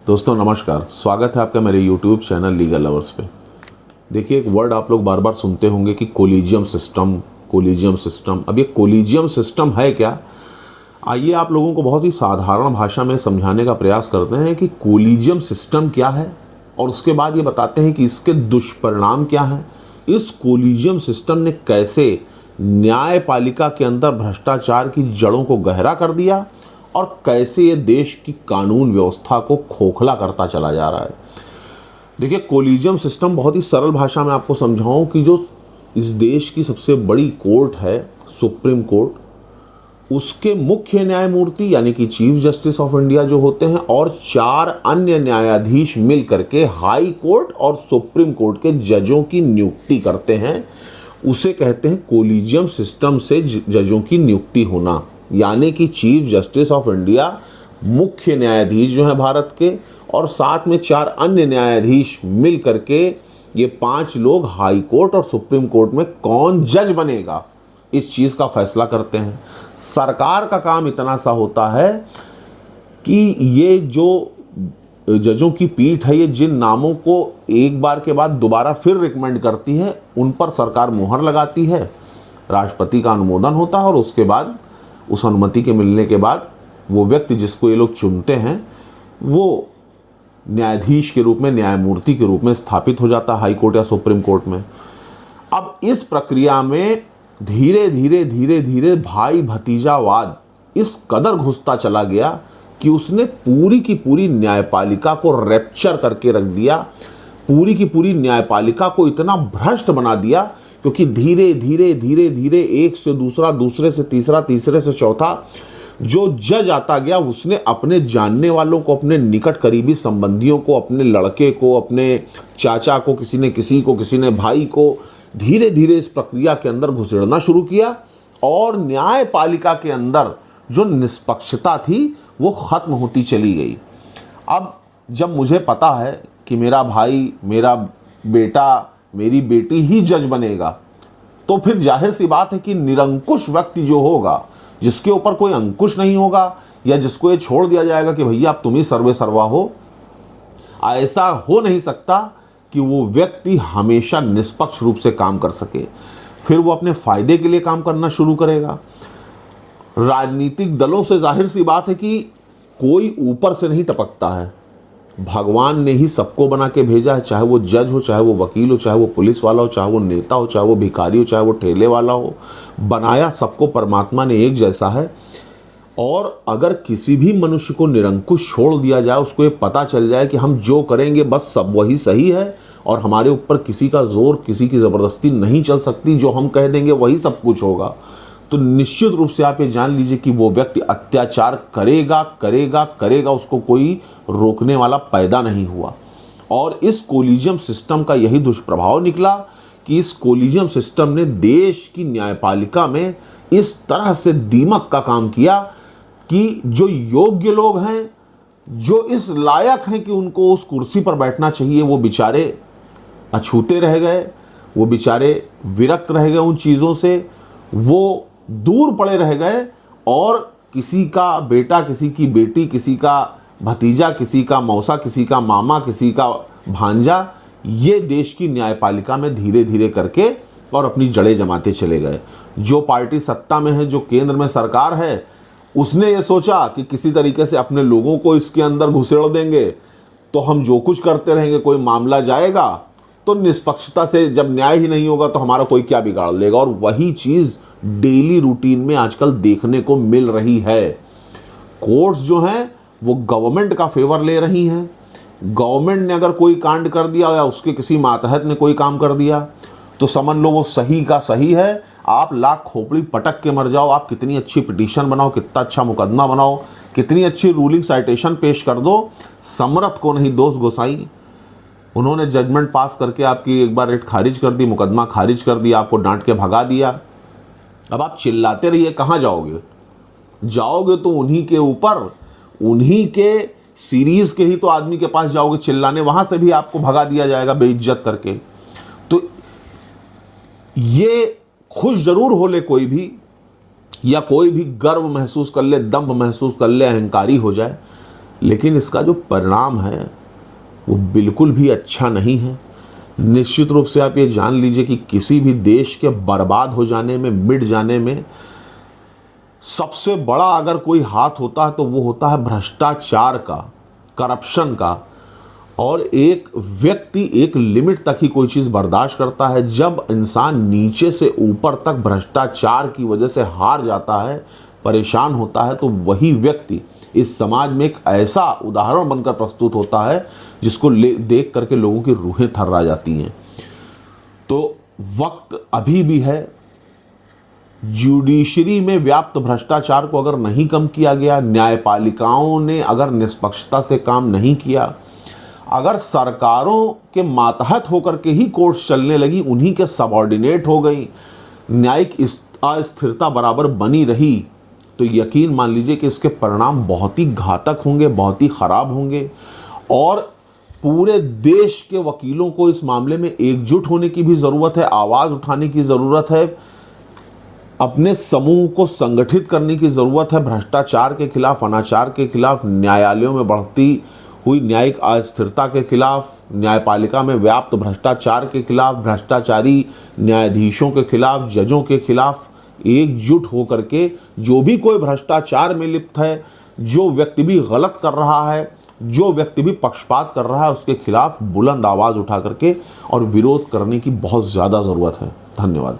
दोस्तों नमस्कार, स्वागत है आपका मेरे YouTube चैनल लीगल लवर्स पे। देखिए, एक वर्ड आप लोग बार बार सुनते होंगे कि कोलिजियम सिस्टम, कोलिजियम सिस्टम। अब ये कोलिजियम सिस्टम है क्या? आइए आप लोगों को बहुत ही साधारण भाषा में समझाने का प्रयास करते हैं कि कोलिजियम सिस्टम क्या है, और उसके बाद ये बताते हैं कि इसके दुष्परिणाम क्या हैं। इस कोलिजियम सिस्टम ने कैसे न्यायपालिका के अंदर भ्रष्टाचार की जड़ों को गहरा कर दिया और कैसे ये देश की कानून व्यवस्था को खोखला करता चला जा रहा है। देखिए, कोलिजियम सिस्टम बहुत ही सरल भाषा में आपको समझाऊं कि जो इस देश की सबसे बड़ी कोर्ट है, सुप्रीम कोर्ट, उसके मुख्य न्यायमूर्ति यानी कि चीफ जस्टिस ऑफ इंडिया जो होते हैं और 4 अन्य न्यायाधीश मिल करके हाई कोर्ट और सुप्रीम कोर्ट के जजों की नियुक्ति करते हैं। उसे कहते हैं कोलिजियम सिस्टम से जजों की नियुक्ति होना। यानी कि चीफ जस्टिस ऑफ इंडिया मुख्य न्यायाधीश जो हैं भारत के, और साथ में 4 अन्य न्यायाधीश मिल करके ये 5 लोग हाई कोर्ट और सुप्रीम कोर्ट में कौन जज बनेगा इस चीज़ का फैसला करते हैं। सरकार का काम इतना सा होता है कि ये जो जजों की पीठ है, ये जिन नामों को एक बार के बाद दोबारा फिर रिकमेंड करती है, उन पर सरकार मुहर लगाती है, राष्ट्रपति का अनुमोदन होता है और उसके बाद उस अनुमति के मिलने के बाद वो व्यक्ति जिसको ये लोग चुनते हैं वो न्यायाधीश के रूप में, न्यायमूर्ति के रूप में स्थापित हो जाता है हाई कोर्ट या सुप्रीम कोर्ट में। अब इस प्रक्रिया में धीरे धीरे भाई भतीजावाद इस कदर घुसता चला गया कि उसने पूरी की पूरी न्यायपालिका को रैप्चर करके रख दिया। पूरी की पूरी न्यायपालिका को इतना भ्रष्ट बना दिया क्योंकि धीरे धीरे एक से दूसरा, दूसरे से तीसरा, तीसरे से चौथा जो जज आता गया, उसने अपने जानने वालों को, अपने निकट करीबी संबंधियों को, अपने लड़के को, अपने चाचा को, किसी ने किसी को, किसी ने भाई को, धीरे धीरे इस प्रक्रिया के अंदर घुसेड़ना शुरू किया और न्यायपालिका के अंदर जो निष्पक्षता थी वो खत्म होती चली गई। अब जब मुझे पता है कि मेरा भाई, मेरा बेटा, मेरी बेटी ही जज बनेगा, तो फिर जाहिर सी बात है कि निरंकुश व्यक्ति जो होगा, जिसके ऊपर कोई अंकुश नहीं होगा या जिसको ये छोड़ दिया जाएगा कि भैया अब तुम ही सर्वे सर्वा हो, ऐसा हो नहीं सकता कि वो व्यक्ति हमेशा निष्पक्ष रूप से काम कर सके। फिर वो अपने फायदे के लिए काम करना शुरू करेगा। राजनीतिक दलों से जाहिर सी बात है कि कोई ऊपर से नहीं टपकता है, भगवान ने ही सबको बना के भेजा है, चाहे वो जज हो, चाहे वो वकील हो, चाहे वो पुलिस वाला हो, चाहे वो नेता हो, चाहे वो भिखारी हो, चाहे वो ठेले वाला हो, बनाया सबको परमात्मा ने एक जैसा है। और अगर किसी भी मनुष्य को निरंकुश छोड़ दिया जाए, उसको ये पता चल जाए कि हम जो करेंगे बस सब वही सही है और हमारे ऊपर किसी का जोर, किसी की ज़बरदस्ती नहीं चल सकती, जो हम कह देंगे वही सब कुछ होगा, तो निश्चित रूप से आप ये जान लीजिए कि वो व्यक्ति अत्याचार करेगा करेगा करेगा, उसको कोई रोकने वाला पैदा नहीं हुआ। और इस कोलिजियम सिस्टम का यही दुष्प्रभाव निकला कि इस कोलिजियम सिस्टम ने देश की न्यायपालिका में इस तरह से दीमक का काम किया कि जो योग्य लोग हैं, जो इस लायक हैं कि उनको उस कुर्सी पर बैठना चाहिए, वो बेचारे अछूते रह गए, वो बेचारे विरक्त रह गए उन चीज़ों से, वो दूर पड़े रह गए। और किसी का बेटा, किसी की बेटी, किसी का भतीजा, किसी का मौसा, किसी का मामा, किसी का भांजा, ये देश की न्यायपालिका में धीरे धीरे करके और अपनी जड़ें जमाते चले गए। जो पार्टी सत्ता में है, जो केंद्र में सरकार है, उसने ये सोचा कि किसी तरीके से अपने लोगों को इसके अंदर घुसेड़ देंगे तो हम जो कुछ करते रहेंगे, कोई मामला जाएगा तो निष्पक्षता से जब न्याय ही नहीं होगा तो हमारा कोई क्या बिगाड़ लेगा। और वही चीज़ डेली रूटीन में आजकल देखने को मिल रही है। कोर्ट्स जो हैं वो गवर्नमेंट का फेवर ले रही हैं। गवर्नमेंट ने अगर कोई कांड कर दिया या उसके किसी मातहत ने कोई काम कर दिया तो समझ लो वो सही का सही है। आप लाख खोपड़ी पटक के मर जाओ, आप कितनी अच्छी पिटीशन बनाओ, कितना अच्छा मुकदमा बनाओ, कितनी अच्छी रूलिंग साइटेशन पेश कर दो, समरथ को नहीं दोष गोसाई, उन्होंने जजमेंट पास करके आपकी एक बार रेट खारिज कर दी, मुकदमा खारिज कर दिया, आपको डांट के भगा दिया। अब आप चिल्लाते रहिए, कहाँ जाओगे? जाओगे तो उन्हीं के ऊपर, उन्हीं के सीरीज के ही तो आदमी के पास जाओगे चिल्लाने, वहां से भी आपको भगा दिया जाएगा बेइज्जत करके। तो ये खुश जरूर हो ले कोई भी, या कोई भी गर्व महसूस कर ले, दंभ महसूस कर ले, अहंकारी हो जाए, लेकिन इसका जो परिणाम है वो बिल्कुल भी अच्छा नहीं है। निश्चित रूप से आप ये जान लीजिए कि किसी भी देश के बर्बाद हो जाने में, मिट जाने में सबसे बड़ा अगर कोई हाथ होता है तो वो होता है भ्रष्टाचार का, करप्शन का। और एक व्यक्ति एक लिमिट तक ही कोई चीज़ बर्दाश्त करता है। जब इंसान नीचे से ऊपर तक भ्रष्टाचार की वजह से हार जाता है, परेशान होता है, तो वही व्यक्ति इस समाज में एक ऐसा उदाहरण बनकर प्रस्तुत होता है जिसको देख करके लोगों की रूहें थर्रा जाती हैं। तो वक्त अभी भी है। जुडिशरी में व्याप्त भ्रष्टाचार को अगर नहीं कम किया गया, न्यायपालिकाओं ने अगर निष्पक्षता से काम नहीं किया, अगर सरकारों के मातहत होकर के ही कोर्ट्स चलने लगी, उन्हीं के सबऑर्डिनेट हो गई, न्यायिक अस्थिरता बराबर बनी रही, तो यकीन मान लीजिए कि इसके परिणाम बहुत ही घातक होंगे, बहुत ही ख़राब होंगे। और पूरे देश के वकीलों को इस मामले में एकजुट होने की भी ज़रूरत है, आवाज़ उठाने की ज़रूरत है, अपने समूह को संगठित करने की ज़रूरत है। भ्रष्टाचार के खिलाफ, अनाचार के खिलाफ, न्यायालयों में बढ़ती हुई न्यायिक अस्थिरता के खिलाफ, न्यायपालिका में व्याप्त भ्रष्टाचार के खिलाफ, भ्रष्टाचारी न्यायाधीशों के खिलाफ, जजों के खिलाफ एकजुट होकर के जो भी कोई भ्रष्टाचार में लिप्त है, जो व्यक्ति भी गलत कर रहा है, जो व्यक्ति भी पक्षपात कर रहा है, उसके खिलाफ बुलंद आवाज़ उठा करके और विरोध करने की बहुत ज़्यादा ज़रूरत है। धन्यवाद।